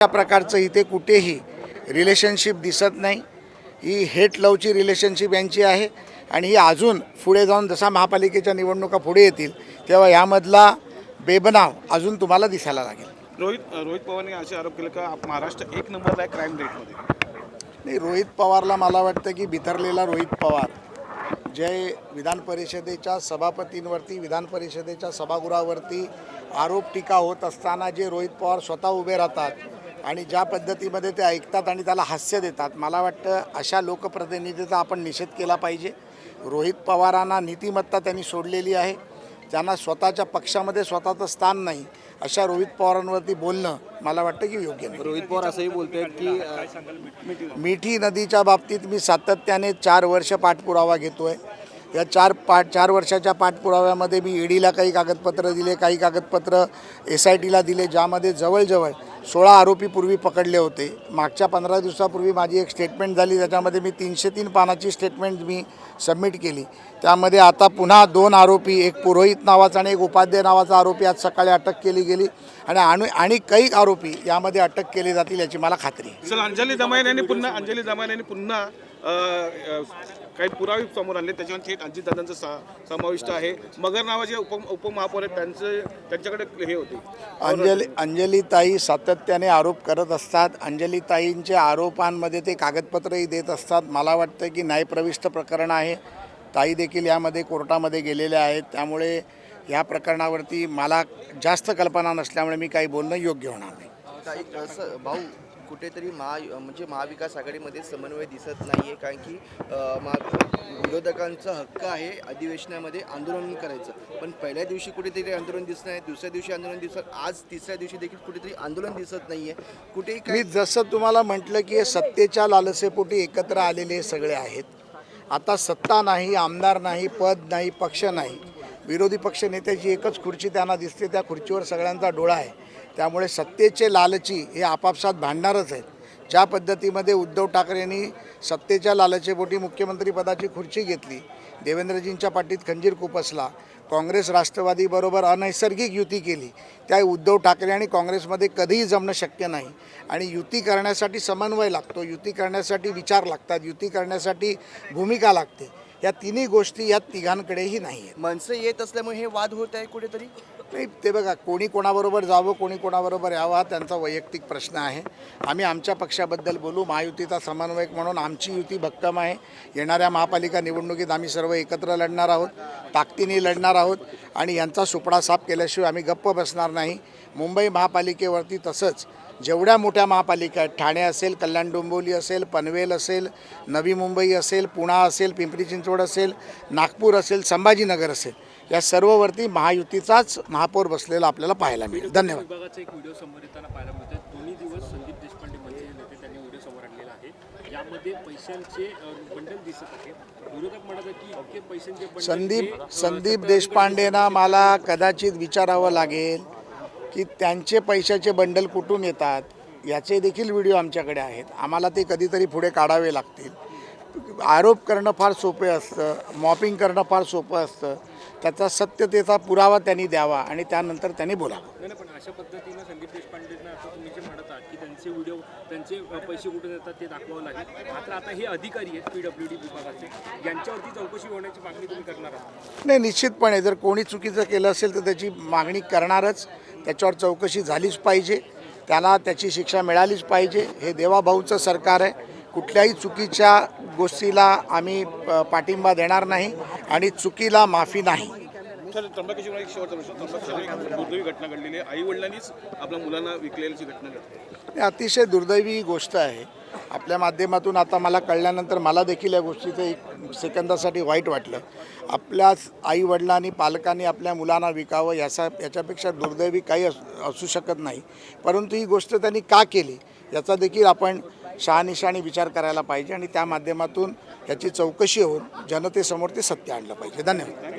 या प्रकारचं इथे कुठेही रिलेशनशिप दिसत नाही। ही हेट लवची रिलेशनशिप यांची आहे आणि ही अजून पुढे जाऊन जसा महापालिकेच्या निवडणुका पुढे येतील तेव्हा यामधला बेबनाव अजून तुम्हाला दिसायला लागेल। रोहित पवारने असे आरोप केले का महाराष्ट्र 1 नंबरला आहे क्राईम रेटमध्ये। नाही, रोहित पवारला मला वाटतं की बिथरलेला रोहित पवार जे विधान परिषदेच्या सभापतींवरती विधान परिषदेच्या सभागृहावरती आरोप टीका होत असताना जे रोहित पवार स्वतः उभे राहतात आणि ज्या पद्धतीमध्ये ते ऐकतात आणि त्याला हास्य देतात, मला वाटतं अशा लोकप्रतिनिधीचा आपण निषेध केला पाहिजे। रोहित पवारांना नीतिमत्ता त्यांनी सोडलेली आहे, त्यांना स्वतःच्या पक्षामध्ये स्वतःचं स्थान नाही, अशा रोहित पवारांवरती बोलणं मला वाटतं की योग्य नाही। रोहित पवार असंही बोलतोय की मिठी नदीच्या बाबतीत मी सातत्याने 4 वर्ष पाठपुरावा घेतोय। या 4 वर्षाच्या पाठपुराव्यामध्ये मी ईडीला काही कागदपत्र दिले, काही कागदपत्र SITला दिले, ज्यामध्ये जवळजवळ 16 आरोपी पूर्वी पकडले होते। मागच्या 15 दिवसापूर्वी माझी एक स्टेटमेंट झाली, त्याच्यामध्ये मी 303 पानाची स्टेटमेंट मी सबमिट केली। त्यामध्ये आता पुन्हा 2 आरोपी, एक पुरोहित नावाचा आणि एक उपाध्याय नावाचा आरोपी आज सकाळी अटक केली गेली आणि काही आरोपी यामध्ये अटक केले जातील याची मला खात्री आहे। सर, अंजली दमाने यांनी पुन्हा काही पुरावे समोर आणले, त्याच्यावर थेट अजितदादांचं समाविष्ट आहे। मगर नावाचे उपमहापौर आहेत, त्यांच्याकडे हे होते। अंजलीताई सातत्याने आरोप करत असतात। अंजलीताईंच्या आरोपांमध्ये ते कागदपत्रही देत असतात। मला वाटतं की न्यायप्रविष्ट प्रकरण आहे, ताई देखील यामध्ये कोर्टामध्ये गेलेल्या आहेत, त्यामुळे या प्रकरणावरती मला जास्त कल्पना नसल्यामुळे मी काही बोलणं योग्य होणार नाही। असं भाऊ कुठेतरी महाविकास आघाडीमध्ये समन्वय दिसत नाही आहे, कारण की विरोधकांचा हक्क आहे अधिवेशनामध्ये आंदोलन करायचं, पण पहिल्या दिवशी कुठेतरी आंदोलन दिसत नाही, दुसऱ्या दिवशी आंदोलन दिसत, आज तिसऱ्या दिवशी देखील कुठेतरी आंदोलन दिसत नाही आहे। कुठेही मी जसं तुम्हाला म्हटलं की सत्तेच्या लालसेपोटी एकत्र आलेले सगळे आहेत। आता सत्ता नाही, आमदार नाही, पद नाही, पक्ष नाही, विरोधी पक्ष नेत्याची एकच खुर्ची त्यांना दिसते, त्या खुर्चीवर सगळ्यांचा डोळा आहे। त्यामुळे सत्तेचे लालची हे आपापसात भांडणारच आहेत। ज्या पद्धतीमध्ये उद्धव ठाकरेंनी सत्तेच्या लालचेपोटी मुख्यमंत्रीपदाची खुर्ची घेतली, देवेंद्रजींच्या पाठीत खंजीर खुपसला, काँग्रेस राष्ट्रवादीबरोबर अनैसर्गिक युती केली, त्या उद्धव ठाकरे आणि काँग्रेसमध्ये कधीही जमणं शक्य नाही आणि युती करण्यासाठी समन्वय लागतो, युती करण्यासाठी विचार लागतात, युती करण्यासाठी भूमिका लागते। या तिन्ही गोष्टी या तिघांकडेही नाही आहेत। मनसे येत असल्यामुळे हे वाद होत आहे कुठेतरी। नाही, ते बघा, कोणी कोणाबरोबर जावं, कोणी कोणाबरोबर यावं हा त्यांचा वैयक्तिक प्रश्न आहे। आम्ही आमच्या पक्षाबद्दल बोलू। महायुतीचा समन्वयक म्हणून आमची युती भक्कम आहे। येणाऱ्या महापालिका निवडणुकीत आम्ही सर्व एकत्र लढणार आहोत, ताकदीने लढणार आहोत आणि यांचा सुपडा साफ केल्याशिवाय आम्ही गप्प बसणार नाही। मुंबई महापालिकेवरती तसंच जेवढ्या मोठ्या महापालिका आहेत, ठाणे असेल, कल्याण डोंबिवली असेल, पनवेल असेल, नवी मुंबई असेल, पुणा असेल, पिंपरी चिंचवड असेल, नागपूर असेल, संभाजीनगर असेल, या सर्ववरती महायुतीचाच महापौर बसलेला आपल्याला पाहायला मिळेल। धन्यवाद। विभागाचा एक व्हिडिओ समोर येताना पाहायला मिळतोय। दोन्ही दिवस संदीप देशपांडे मंत्री नेते त्यांनी व्हिडिओ समोर आणलेला आहे, यामध्ये पैशांचे बंडल दिसत आहे। विरोधक म्हणतात की इतके पैशांचे बंडल संदीप देशपांडेंना मला कदाचित विचारावं लागेल की त्यांचे पैशाचे बंडल कुठून येतात, याचे देखील व्हिडिओ आमच्याकडे आहेत, आम्हाला ते कधीतरी पुढे काढावे लागतील। आरोप करणं फार सोपे असतं, मॉपिंग करणं फार सोपं असतं, त्याचा सत्यतेचा पुरावा त्यांनी द्यावा आणि त्यानंतर त्यांनी बोलावं। नाही, पण अशा पद्धतीनं संदीप देशपांडेंना आता तुम्ही जे म्हणत आहात की त्यांचे व्हिडिओ, त्यांचे पैसे कुठे येतात ते दाखवावं लागेल, मात्र आता हे अधिकारी आहेत PWD विभागाचे, यांच्यावरती चौकशी होण्याची मागणी तुम्ही करणार आहात? नाही, निश्चितपणे जर कोणी चुकीचं केलं असेल तर त्याची मागणी करणारच, त्याच्यावर चौकशी झालीच पाहिजे, त्याला त्याची शिक्षा मिळालीच पाहिजे। हे देवाभाऊचं सरकार आहे, कुठल्याही चुकीच्या गोष्टीला आम्ही पाठिंबा देणार नाही आणि चुकीला माफी नाही। सर, त्र्यंबकेश्वर एक शेवटचा प्रश्न, त्र्यंबकेश्वर एक दुर्दैवी घटना घडलेली आहे, आई वडिलांनीच आपल्या मुलांना विकलेल्याची घटना घडली। अतिशय दुर्दैवी गोष्ट आहे। आपल्या माध्यमातून आता मला कळल्यानंतर मला देखील या गोष्टीचं एक सेकंदासाठी वाईट वाटलं। आपल्याच आईवडिलांनी, पालकांनी आपल्या मुलांना विकावं याच्यापेक्षा दुर्दैवी काही असू शकत नाही, परंतु ही गोष्ट त्यांनी का केली याचा देखील आपण शहानिशा विचार करायला पाहिजे आणि त्या माध्यमातून याची चौकशी होऊन जनतेसमोर ते सत्य आणलं पाहिजे। धन्यवाद।